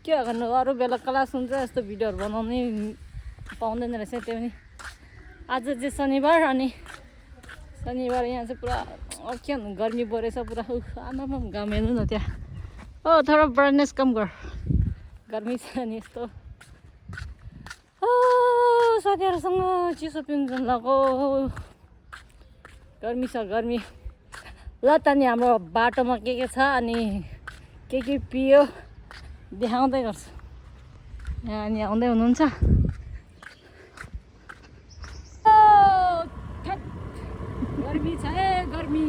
के गर्नु अरू बेला क्लास हुन्छ यस्तो भिडियोहरू बनाउनै पाउँदैन रहेछ त्यो पनि आज चाहिँ शनिबार अनि शनिबार यहाँ चाहिँ पुरा के भन्नु गर्मी परेछ पुरा आमामा घाम हेर्नु न त्यहाँ थोडा ब्राइटनेस कम गर गर्मी छ नि यस्तो साथीहरूसँग चिसो पिउनु जानु लगाएको गर्मी छ गर्मी ल त नि हाम्रो बाटोमा के छ अनि के पियो देखाउँदै गर्छु यहाँ अनि आउँदै हुनुहुन्छ गर्मी छ गर्मी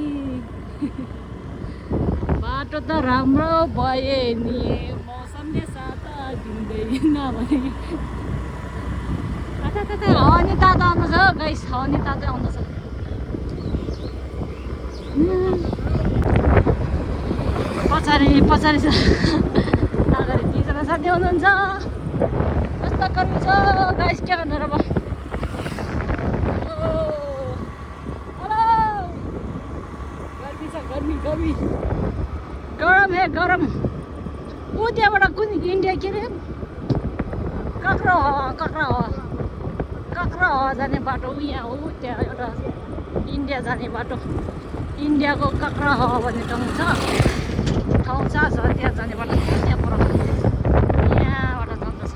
बाटो त राम्रो भए नि मौसमले साथ दिँदैन भने हावा नि तातो आउँदैछ गाइस हावा नि तातो आउँदैछ पछाडि छ अगाडि 30 जना साथी हुनुहुन्छ कस्तो गर्मी छ गाइस के गर्नु र गर्मी गरम गरम ऊ त्यहाँबाट कुन इन्डिया के अरे काँक्रा हावा जाने बाटो यहाँ हो त्यहाँ एउटा इन्डिया जाने बाटो इन्डियाको काँक्रा हावा भन्ने ठाउँ छ त्यहाँ जाने बाटो त्यहाँ पर यहाँबाट जाँदैछ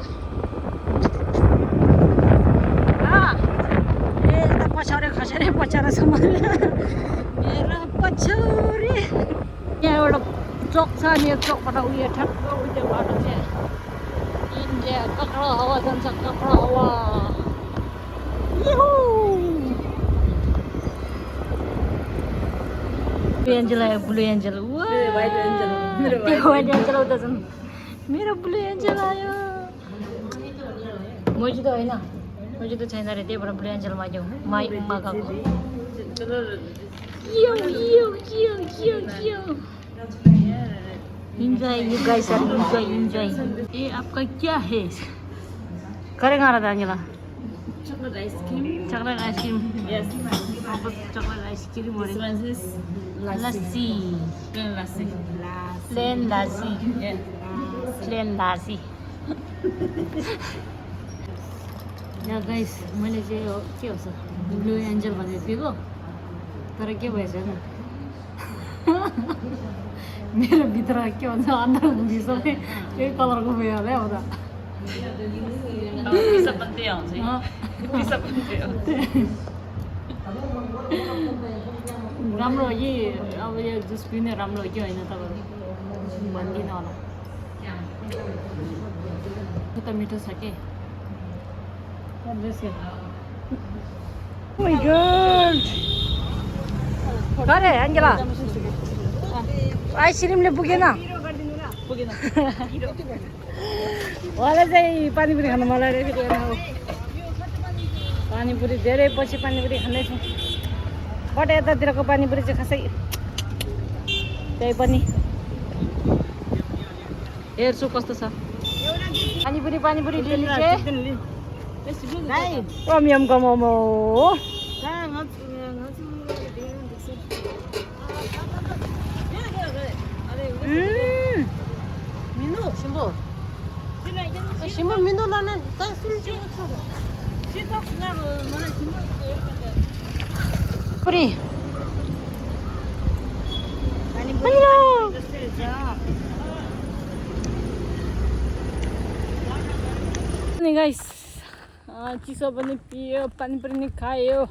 यता पछाडि खसेर पछाडिसम्म मेरो पछौरी यहाँ एउटा चोक छ अनि यो चोकबाट उयो ठ्याक्क उयो बाटो चाहिँ इन्डिया काँक्रा हावा जान्छ काँक्रा हावा ब्लू एन्जल व्हाइट एन्जल उता छन् मेरो ब्लू एन्जल आयो मैजी त होइन मैजी त छैन अरे त्यही भएर ब्लू एन्जल मगाएको Enjoy, you guys are enjoy. ये आपका क्या है? करेगा रहा था अंजला? Chocolate ice cream. Chocolate ice cream. Yes. आपको chocolate ice cream और This one is lassi. plain lassi. Plain lassi. Yeah. Plain lassi. Yeah guys मैले चाहिँ यो के हो ब्लू एन्जल भनेर पिएको तर के भएछ नि मेरो भित्र के भन्छ अन्डर भुजी सबै यही कलरको भयो होला अब त पिसा पत्ते आउँछ पिसा पत्ते राम्रो हो कि अब यो जुस पिउने राम्रो हो कि होइन तपाईँहरू भन्दिनँ होला त्यो त मिठो छ के Oh my god! Kare, Angela. Ice cream le पुगेन मलाई चाहिँ पानीपुरी खानु मन लागेको थियो पानीपुरी धेरै पछि पानीपुरी खाँदैछु बट यतातिरको पानीपुरी चाहिँ खासै त्यही पनि हेर्छु कस्तो छ पानीपुरी लिनु चाहिँ Yum momo. Minu, Shimbo. Shimbo Minu lana. Puri. Hello. Hey guys. चिसो पनि पियो पानी पनि खायो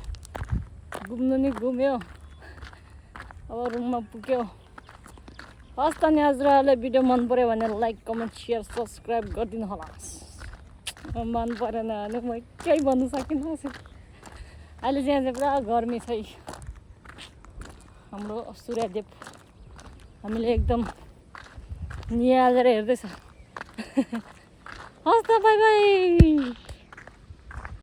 घुम्नु नि घुम्यो अब रुममा पुग्यो हस् त नि हजुरहरूलाई भिडियो मन पर्यो भने लाइक कमेन्ट सेयर सब्सक्राइब गरिदिनु होला मन परेन भने म केही भन्नु सकिनँ अहिले चाहिँ यहाँ पुरा गर्मी छ हाम्रो सूर्यदेव हामीले एकदम निहालेर हेर्दैछ हस् त बाई बाई